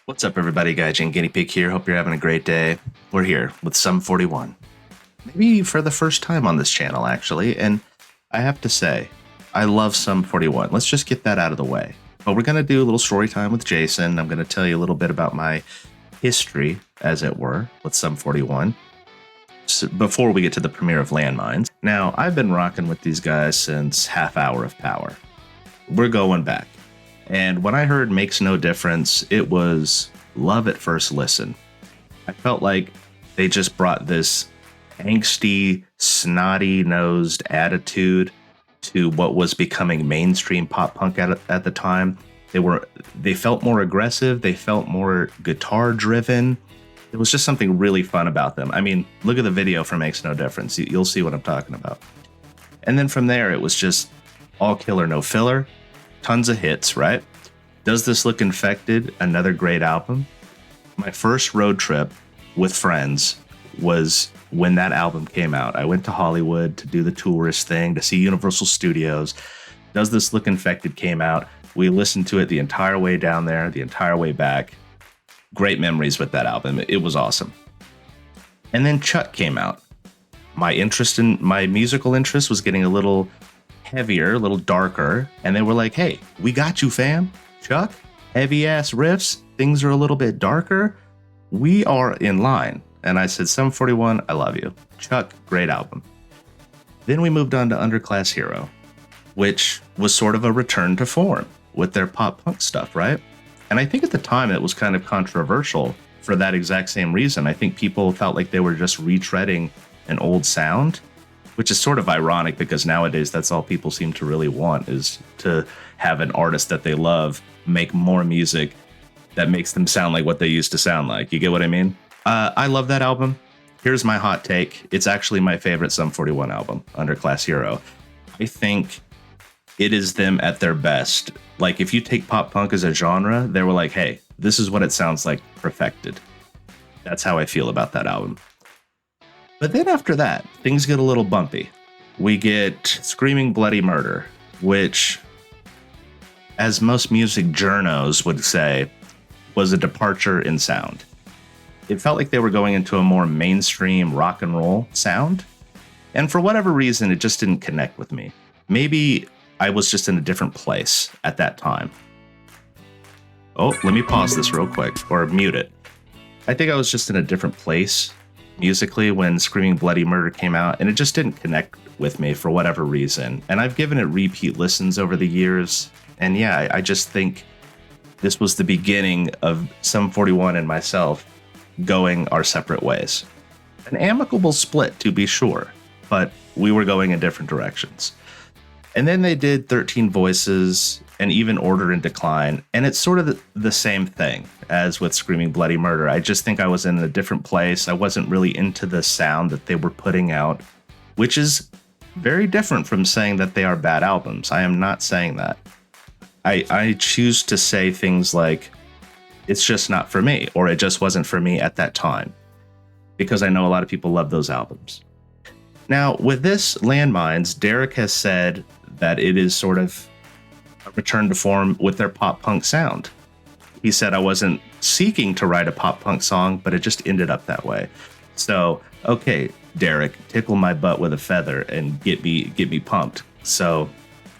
What's up, everybody? Gaijin Guinea Pig here. Hope you're having a great day. We're here with Sum 41. Maybe for the first time on this channel, actually. And I have to say, I love Sum 41. Let's just get that out of the way. But we're going to do a little story time with Jason. I'm going to tell you a little bit about my history, as it were, with Sum 41. So before we get to the premiere of Landmines. Now, I've been rocking with these guys since Half Hour of Power. We're going back. And when I heard Makes No Difference, it was love at first listen. I felt like they just brought this angsty, snotty-nosed attitude to what was becoming mainstream pop punk at the time. They felt more aggressive. They felt more guitar-driven. There was just something really fun about them. I mean, look at the video for Makes No Difference. You'll see what I'm talking about. And then from there, it was just all killer, no filler. Tons of hits, right? Does This Look Infected? Another great album. My first road trip with friends was when that album came out. I went to Hollywood to do the tourist thing, to see Universal Studios. Does This Look Infected came out. We listened to it the entire way down there, the entire way back. Great memories with that album. It was awesome. And then Chuck came out. My musical interest was getting a little heavier, a little darker, and they were like, hey, we got you, fam. Chuck, heavy ass riffs, things are a little bit darker. We are in line. And I said, Sum 41, I love you. Chuck, great album. Then we moved on to Underclass Hero, which was sort of a return to form with their pop punk stuff, right? And I think at the time it was kind of controversial for that exact same reason. I think people felt like they were just retreading an old sound, which is sort of ironic because nowadays that's all people seem to really want, is to have an artist that they love make more music that makes them sound like what they used to sound like. You get what I mean? I love that album. Here's my hot take. It's actually my favorite Sum 41 album, Underclass Hero. I think it is them at their best. Like, if you take pop punk as a genre, they were like, hey, this is what it sounds like perfected. That's how I feel about that album. But then after that, things get a little bumpy. We get Screaming Bloody Murder, which, as most music journos would say, was a departure in sound. It felt like they were going into a more mainstream rock and roll sound. And for whatever reason, it just didn't connect with me. Maybe I was just in a different place at that time. Oh, let me pause this real quick, or mute it. I think I was just in a different place musically when Screaming Bloody Murder came out, and it just didn't connect with me for whatever reason. And I've given it repeat listens over the years, and yeah, I just think this was the beginning of Sum 41 and myself going our separate ways. An amicable split, to be sure, but we were going in different directions. And then they did 13 Voices and even Order in Decline, and it's sort of the same thing as with Screaming Bloody Murder. I just think I was in a different place. I wasn't really into the sound that they were putting out, which is very different from saying that they are bad albums. I am not saying that. I choose to say things like, it's just not for me, or it just wasn't for me at that time, because I know a lot of people love those albums. Now, with this Landmines, Derek has said that it is sort of a return to form with their pop punk sound. He said I wasn't seeking to write a pop punk song, but it just ended up that way. So, okay, Derek, tickle my butt with a feather and get me pumped. So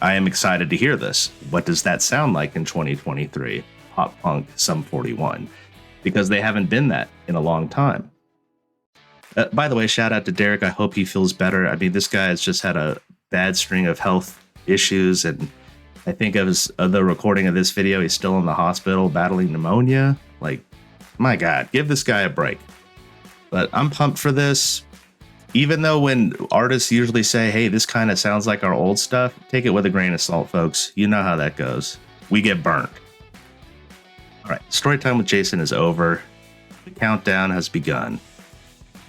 I am excited to hear this. What does that sound like in 2023? Pop punk Sum 41. Because they haven't been that in a long time. By the way, shout out to Derek. I hope he feels better. I mean, this guy has just had a bad string of health issues, and I think of the recording of this video, he's still in the hospital battling pneumonia. Like, my God, give this guy a break. But I'm pumped for this. Even though when artists usually say, hey, this kind of sounds like our old stuff, take it with a grain of salt, folks. You know how that goes. We get burnt. All right, story time with Jason is over. The countdown has begun.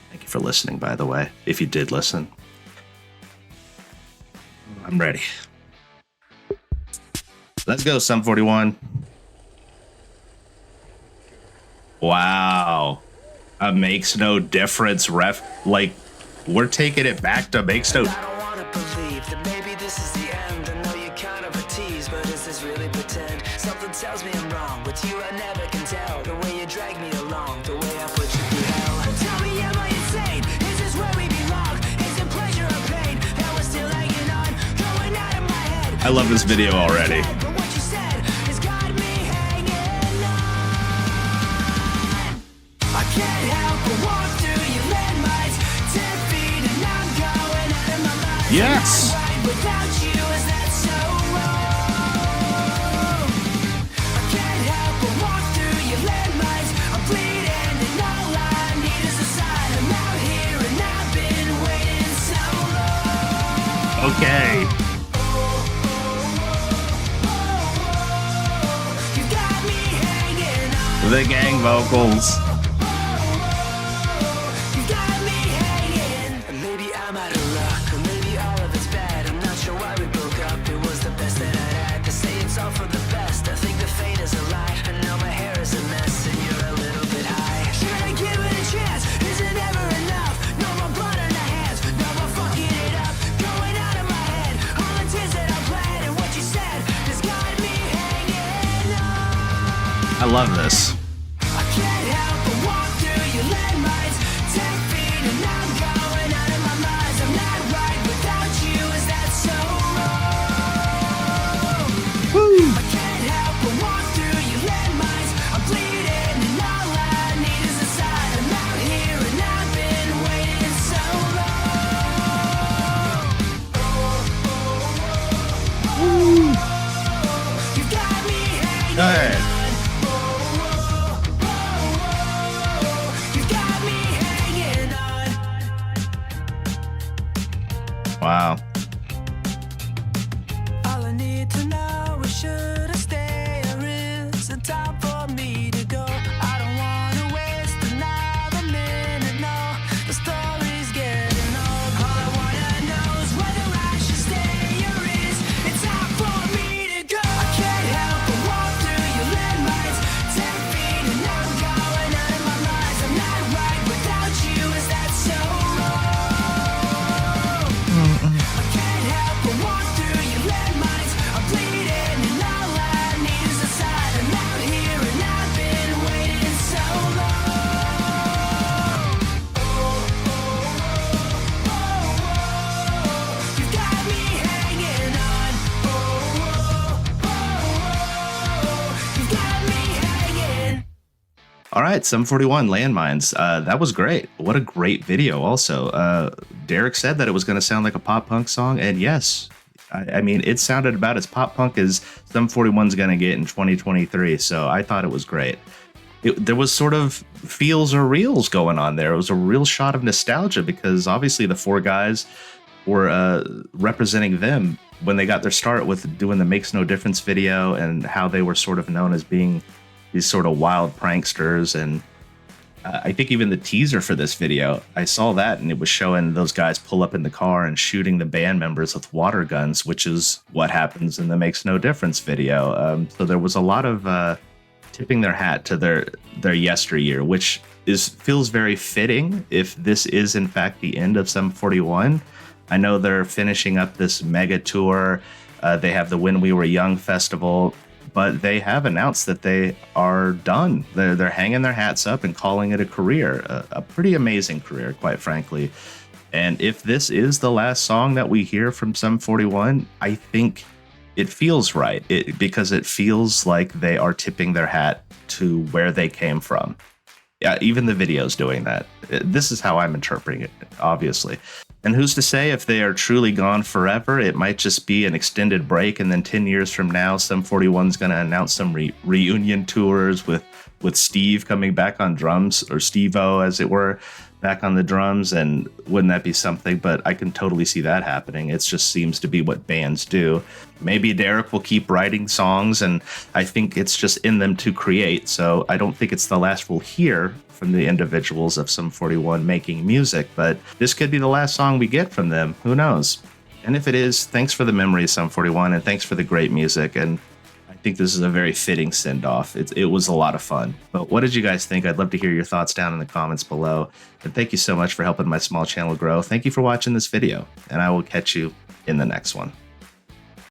Thank you for listening, by the way, if you did listen. I'm ready. Let's go, Sum 41. Wow. A Makes No Difference ref. Like, we're taking it back to Makes No... I don't wanna believe that maybe this is the end. I know you're kind of a tease, but is this really pretend? Something tells me I'm wrong. With you I never can tell. The way love this video already. But what you said has got me hanging on. I can't help but walk through your landmines, 10 feet and I'm going out of my mind. Yes. Right without you, is that so wrong? I can't help but walk through your landmines. I'm bleeding and all I need is a sign. I'm out here and I've been waiting so long. Okay. You got me hanging on. The gang vocals. You got me hanging. Maybe I'm out of luck, or maybe all of it's bad. I'm not sure why we broke up. It was the best that I'd had. To say it's all for the best. I think the fate is a lie. And now my hair is a mess, and you're a little bit high. Trying to give it a chance isn't ever enough. No more blood on the hands, no more fucking it up. Going out of my head, all the tears that I bled, and what you said has got me hanging on. I love this. I can't help but walk through your landmines, 10 feet and I'm going out of my mind. I'm not right without you, is that so wrong? I can't help but walk through your landmines. I'm bleeding and all I need is a sign. I'm out here and I've been waiting so long. You got me hanging Go ahead. on. You got me hanging on. Wow. All I need to know is should I stay or is it time for me to go? I don't wanna waste another minute, no. The story's getting old. All I wanna know is whether I should stay or is it time for me to go? I can't help but walk through your landmines, 10 feet and I'm going out of my mind. I'm not right without you, is that so wrong? I can't help but walk through your landmines. I'm bleeding and all I need is a sign. I'm out here and I've been waiting so long. You got me hanging on. You got me hanging. All right, 741 Landmines. That was great. What a great video also. Derek said that it was going to sound like a pop punk song, and yes, I mean, it sounded about as pop punk as 741's going to get in 2023, so I thought it was great. There was sort of feels or reels going on there. It was a real shot of nostalgia because obviously the four guys were representing them when they got their start with doing the Makes No Difference video and how they were sort of known as being these sort of wild pranksters. And I think even the teaser for this video, I saw that and it was showing those guys pull up in the car and shooting the band members with water guns, which is what happens in the Makes No Difference video. So there was a lot of tipping their hat to their yesteryear, which feels very fitting if this is in fact the end of 741. I know they're finishing up this mega tour. They have the When We Were Young festival, but they have announced that they are done. They're hanging their hats up and calling it a career, a pretty amazing career, quite frankly. And if this is the last song that we hear from 741, I think it feels right because it feels like they are tipping their hat to where they came from. Yeah, even the video's doing that. This is how I'm interpreting it, obviously. And who's to say if they are truly gone forever, it might just be an extended break, and then 10 years from now, 741's going to announce some reunion tours with Steve coming back on drums, or Steve-O, as it were, back on the drums, and wouldn't that be something? But I can totally see that happening. It just seems to be what bands do. Maybe Derek will keep writing songs, and I think it's just in them to create, so I don't think it's the last we'll hear from the individuals of 741 making music, but this could be the last song we get from them. Who knows? And if it is, thanks for the memories, 741, and thanks for the great music, and I think this is a very fitting send-off. It was a lot of fun. But what did you guys think? I'd love to hear your thoughts down in the comments below. And thank you so much for helping my small channel grow. Thank you for watching this video, and I will catch you in the next one.